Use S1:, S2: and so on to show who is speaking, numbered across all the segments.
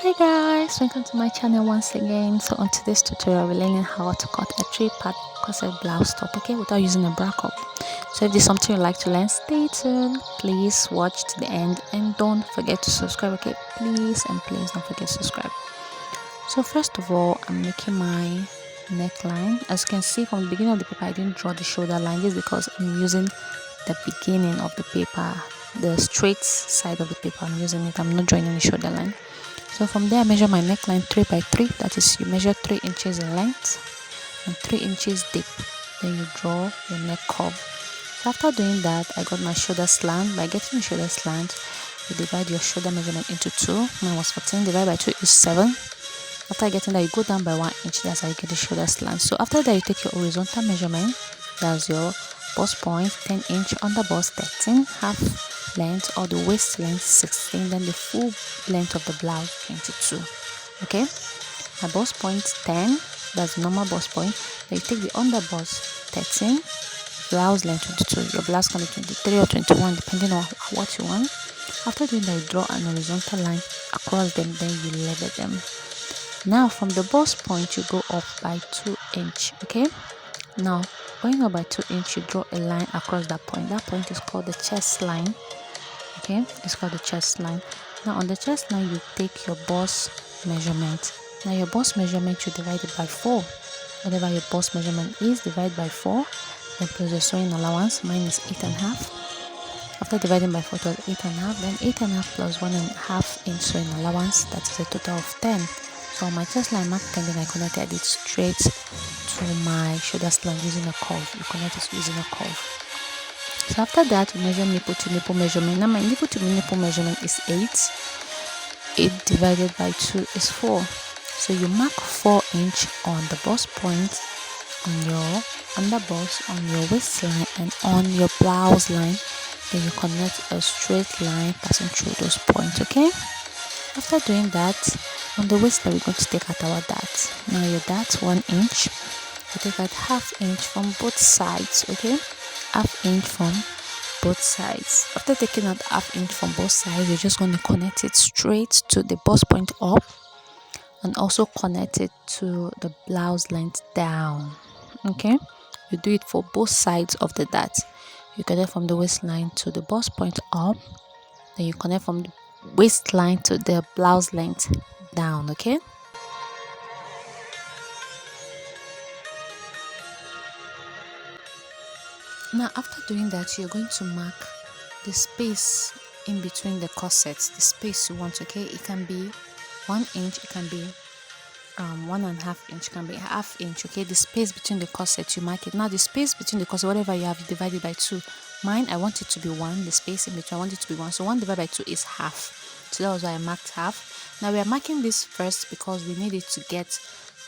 S1: Hi guys, welcome to my channel once again. So on today's tutorial we're learning how to cut a 3-part corset blouse top, okay, without using a bra cup. So if this is something you'd like to learn, stay tuned, please watch to the end and don't forget to subscribe, okay, please don't forget to subscribe. So first of all, I'm making my neckline. As you can see from the beginning of the paper, I didn't draw the shoulder line. This is because I'm using the beginning of the paper, the straight side of the paper. I'm using it, I'm not drawing any shoulder line. So from there I measure my neckline 3 by 3, that is, you measure 3 inches in length and 3 inches deep. Then you draw your neck curve. So after doing that, I got my shoulder slant. By getting the shoulder slant, you divide your shoulder measurement into 2. Mine was 14, divided by 2 is 7. After getting that, you go down by 1 inch. That's how you get the shoulder slant. So after that, you take your horizontal measurement. That's your bust point 10 inch, under bust 13, half length or the waist length 16, then the full length of the blouse 22. Okay, my bust point 10, that's the normal bust point. Then you take the under bust 13, blouse length 22. Your blouse can be 23 or 21 depending on what you want. After doing that, you draw an horizontal line across them, then you level them. Now from the bust point you go up by 2 inch. Okay, now going up by 2 inch, you draw a line across that point. That point is called the chest line. Okay, it's called the chest line. Now on the chest line you take your bust measurement. Now your bust measurement, you divide it by 4. Whatever your bust measurement is, divide by 4, then plus your sewing allowance. Mine is 8.5. After dividing by 4 to 8.5, then 8.5 plus 1.5 inch sewing allowance, that is a total of 10. So on my chest line mark 10, then I connected it straight to my shoulder slant using a curve. You connect it using a curve. So after that, we measure nipple to nipple measurement. Now my nipple to nipple measurement is 8. 8 divided by 2 is 4. So you mark 4 inch on the bust point, on your under bust, on your waistline, and on your blouse line. Then you connect a straight line passing through those points. Okay, after doing that, on the waistline we're going to take out our dart. Now your dart 1 inch, you take out half inch from both sides. Okay, half inch from both sides. After taking out half inch from both sides, you're just going to connect it straight to the bust point up and also connect it to the blouse length down. Okay, you do it for both sides of the dart. You connect from the waistline to the bust point up, then you connect from the waistline to the blouse length down. Okay, now after doing that, you're going to mark the space in between the corsets, the space you want. Okay, it can be 1 inch, it can be 1.5 inch, can be half inch. Okay, the space between the corsets, you mark it. Now the space between the corset, whatever you have, you divide it by 2. Mine, I want it to be 1. The space in between, I want it to be 1. So 1 divided by 2 is half. So that was why I marked half. Now we are marking this first because we need it to get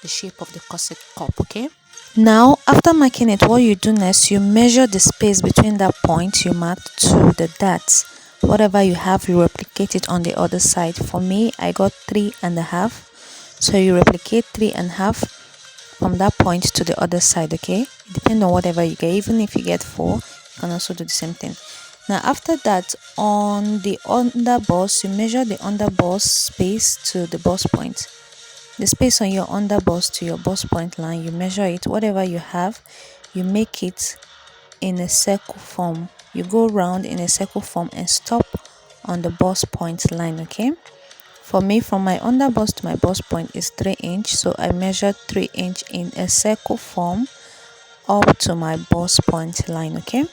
S1: the shape of the corset cup. Okay, now after marking it, what you do next, you measure the space between that point you marked to the dart. Whatever you have, you replicate it on the other side. For me, I got 3.5. So you replicate 3.5 from that point to the other side. Okay, depending on whatever you get. Even if you get 4, you can also do the same thing. Now after that, on the under bust, you measure the under bust space to the bust point. The space on your under bust to your bust point line, you measure it. Whatever you have, you make it in a circle form. You go round in a circle form and stop on the bust point line. Okay, for me, from my under bust to my bust point is 3 inch, so I measured 3 inch in a circle form up to my bust point line. Okay,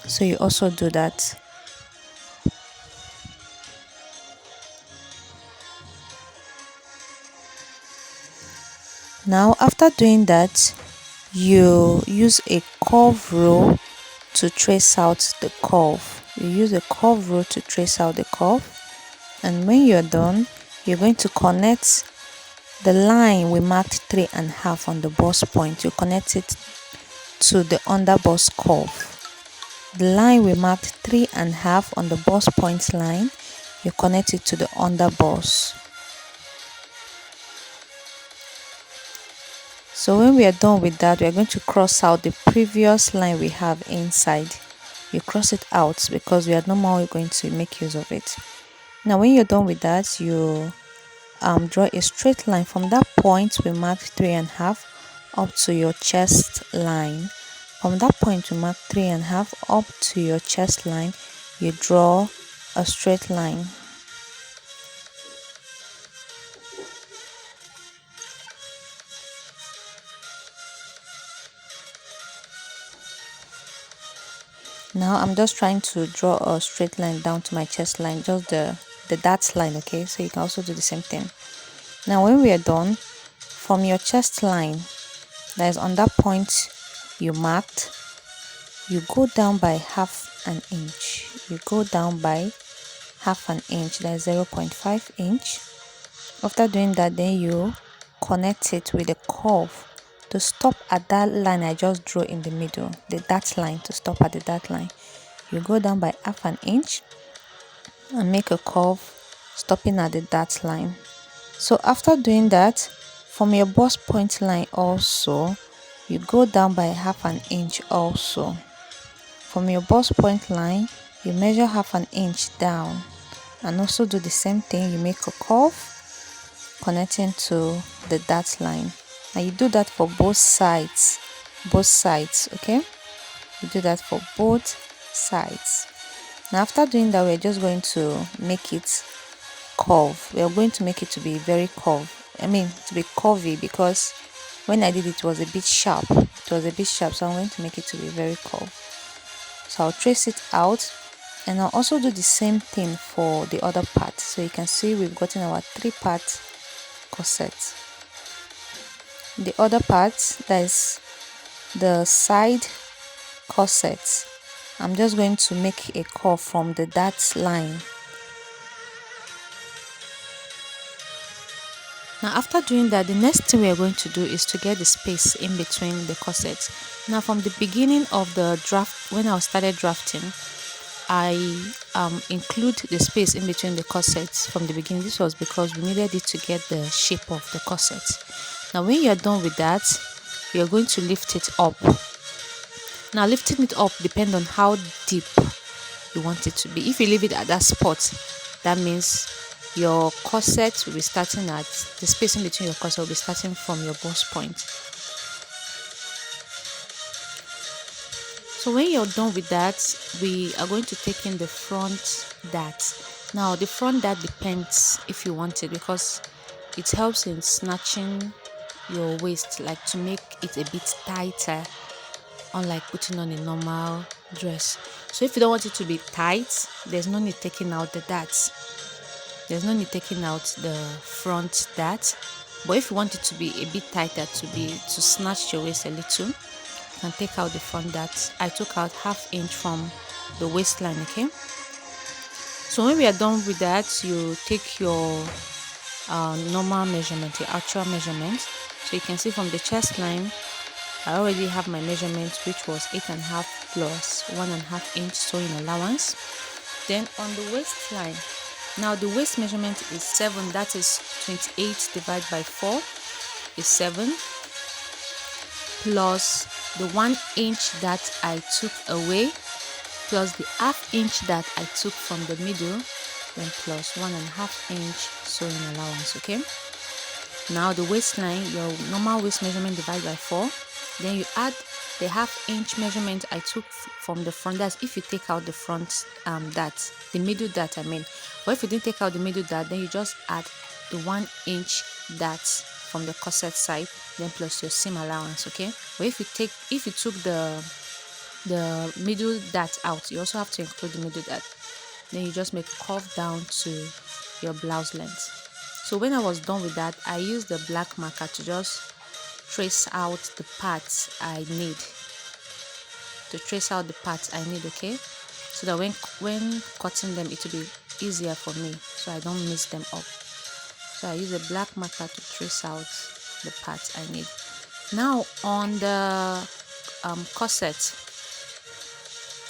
S1: so you also do that. Now after doing that, you use a curve rule to trace out the curve. You use a curve rule to trace out the curve, and when you're done, you're going to connect the line we marked 3.5 on the bust point. You connect it to the under bust curve. The line we marked 3.5 on the bust point line, you connect it to the under bust. So when we are done with that, we are going to cross out the previous line we have inside. You cross it out because we are no more going to make use of it. Now when you're done with that, you draw a straight line from that point we marked 3.5 up to your chest line. From that point we mark 3.5 up to your chest line, you draw a straight line. Now I'm just trying to draw a straight line down to my chest line, just the dart line, okay? So you can also do the same thing. Now when we are done, from your chest line, that is on that point you marked, you go down by half an inch. You go down by half an inch, that is 0.5 inch. After doing that, then you connect it with a curve to stop at that line I just drew in the middle, the dart line, to stop at the dart line. You go down by half an inch and make a curve stopping at the dart line. So after doing that, from your bust point line also, you go down by half an inch also. From your bust point line, you measure half an inch down and also do the same thing. You make a curve connecting to the dart line, and you do that for both sides, okay? You do that for both sides. Now after doing that, we're just going to make it curve. We are going to make it to be very to be curvy, because when I did it was a bit sharp. So I'm going to make it to be very curved. So I'll trace it out, and I'll also do the same thing for the other part. So you can see we've gotten our 3-part corset. The other part, that is the side corset, I'm just going to make a curve from the dart line. Now after doing that, the next thing we are going to do is to get the space in between the corsets. Now from the beginning of the draft, when I started drafting, I include the space in between the corsets from the beginning. This was because we needed it to get the shape of the corset. Now when you're done with that, you're going to lift it up. Now lifting it up depends on how deep you want it to be. If you leave it at that spot, that means your corset will be starting at the space in between your corset will be starting from your bust point. So when you're done with that, we are going to take in the front dart. Now the front dart depends if you want it, because it helps in snatching your waist, like to make it a bit tighter, unlike putting on a normal dress. So if you don't want it to be tight, there's no need taking out the darts. There's no need taking out the front dart. But if you want it to be a bit tighter, to snatch your waist a little, you can take out the front dart. I took out half inch from the waistline, okay? So when we are done with that, you take your normal measurement, your actual measurement. So you can see from the chest line, I already have my measurement, which was 8.5 plus 1.5 inch sewing allowance. Then on the waistline, now the waist measurement is 7, that is 28 divided by 4 is 7, plus the 1 inch that I took away, plus the ½ inch that I took from the middle, then plus 1.5 inch sewing allowance, okay? Now the waistline, your normal waist measurement divided by 4, then you add the ½ inch measurement I took from the front. That's if you take out the front dart, the middle dart I mean. But if you didn't take out the middle dart, then you just add the 1 inch dart from the corset side, then plus your seam allowance, okay? But if you took the middle dart out, you also have to include the middle dart. Then you just make a curve down to your blouse length. So when I was done with that, I used the black marker to just trace out the parts I need. Okay? So that when cutting them, it will be easier for me, so I don't mix them up. So I use a black marker to trace out the parts I need. Now on the corset,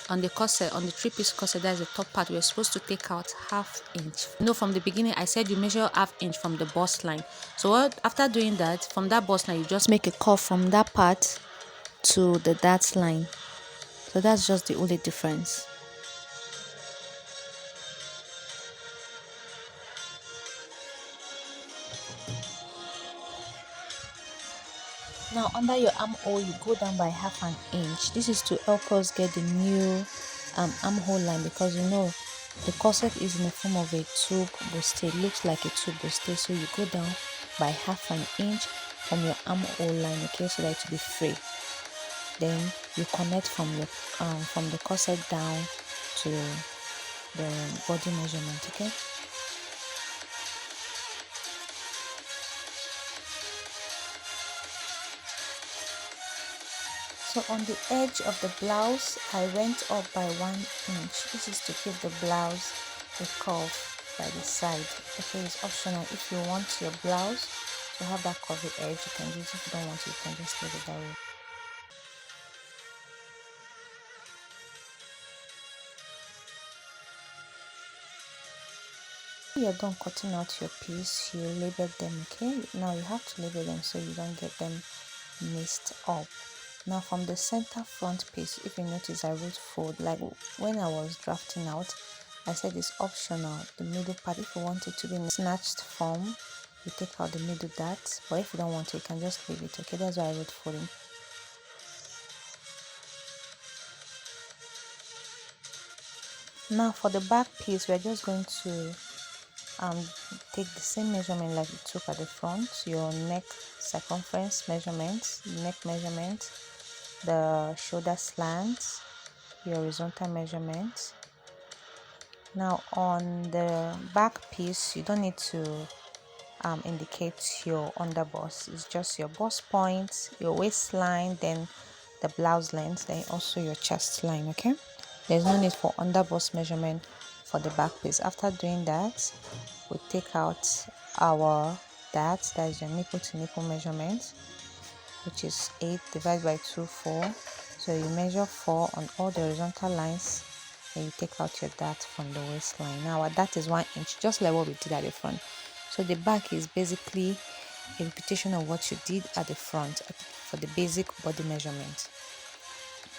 S1: on the 3-piece corset, that's the top part, we're supposed to take out ½ inch. From the beginning I said you measure ½ inch from the bust line. So after doing that, from that bust line, you just make a curve from that part to the dart line. So that's just the only difference. Now under your armhole, you go down by half an inch. This is to help us get the new armhole line, because you know the corset is in the form of a tube bustier. It looks like a tube bustier, so you go down by half an inch from your armhole line, okay, so that it will be free. Then you connect from the corset down to the body measurement, okay. So on the edge of the blouse, I went up by 1 inch. This is to keep the blouse a curve by the side. Okay, it's optional. If you want your blouse to have that curvy edge, you can do it. If you don't want it, you can just leave it that way. When you're done cutting out your piece, you label them, okay. Now you have to label them so you don't get them mixed up. Now from the center front piece, if you notice, I wrote fold. Like when I was drafting out, I said it's optional, the middle part. If you want it to be in snatched form, you take out the middle dart, but if you don't want it, you can just leave it, okay. That's why I wrote folding. Now for the back piece, we're just going to take the same measurement like you took at the front, your neck circumference measurement, neck measurement, the shoulder slant, your horizontal measurement. Now on the back piece, you don't need to indicate your under bust. It's just your bust point, your waistline, then the blouse length, then also your chest line, okay. There's no need for under bust measurement for the back piece. After doing that, we take out our that is your nipple to nipple measurement, which is 8 divided by 2 4. So you measure 4 on all the horizontal lines, and you take out your dart from the waistline. Now our dart is 1 inch, just like what we did at the front. So the back is basically a repetition of what you did at the front for the basic body measurement.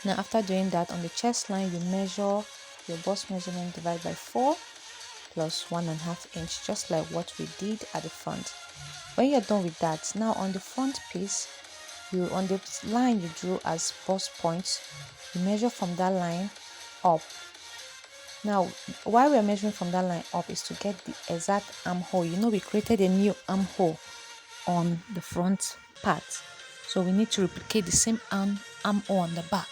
S1: Now after doing that, on the chest line, you measure your bust measurement divided by 4 plus 1.5 inch, just like what we did at the front. When you're done with that, now on the front piece, you on the line you drew as bust points, you measure from that line up. Now why we're measuring from that line up is to get the exact armhole. You know, we created a new armhole on the front part, so we need to replicate the same armhole on the back.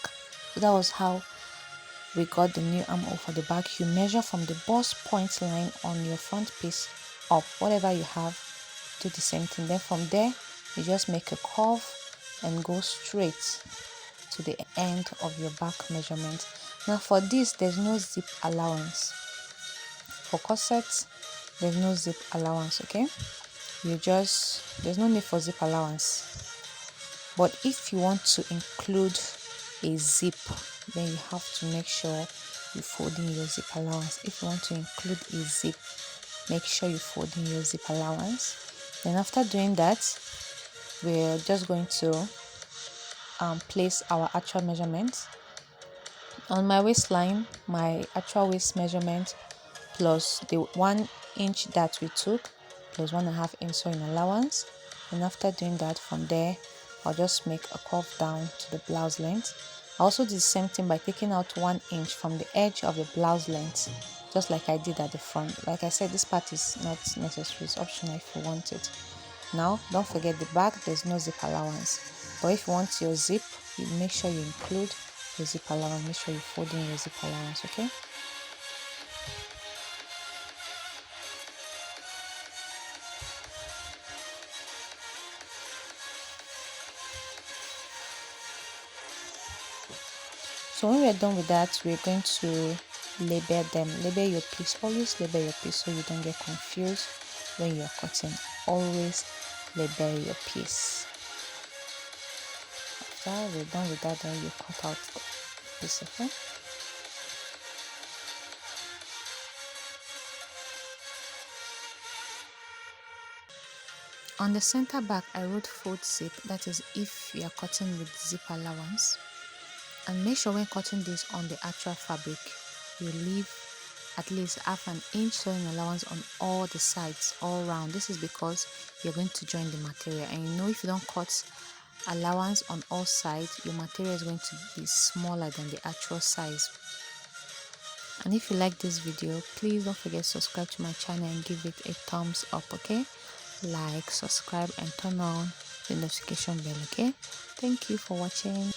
S1: So that was how we got the new armhole for the back. You measure from the bust point line on your front piece up, whatever you have, do the same thing. Then from there, you just make a curve and go straight to the end of your back measurement. Now for this, there's no zip allowance. For corsets, there's no zip allowance, okay. There's no need for zip allowance. But if you want to include a zip, then you have to make sure you fold in your zip allowance. If you want to include a zip, make sure you fold in your zip allowance. Then after doing that, we're just going to place our actual measurement. On my waistline, my actual waist measurement plus the 1 inch that we took plus 1.5 inch sewing allowance. And after doing that, from there, I'll just make a curve down to the blouse length. I also did the same thing by taking out 1 inch from the edge of the blouse length, just like I did at the front. Like I said, this part is not necessary, it's optional if you want it. Now don't forget the back, there's no zip allowance, but if you want your zip, you make sure you include your zip allowance. Make sure you fold in your zip allowance, okay. So when we're done with that, we're going to label them. Label your piece. Always label your piece so you don't get confused when you're cutting. Always label your piece. After we're done with that, then you cut out the piece, okay. On the center back, I wrote fold zip. That is if you are cutting with zip allowance. And make sure when cutting this on the actual fabric, you leave at least half an inch sewing allowance on all the sides all round. This is because you're going to join the material, and you know, if you don't cut allowance on all sides, your material is going to be smaller than the actual size. And if you like this video, please don't forget to subscribe to my channel and give it a thumbs up. Okay, like, subscribe, and turn on the notification bell. Okay, thank you for watching.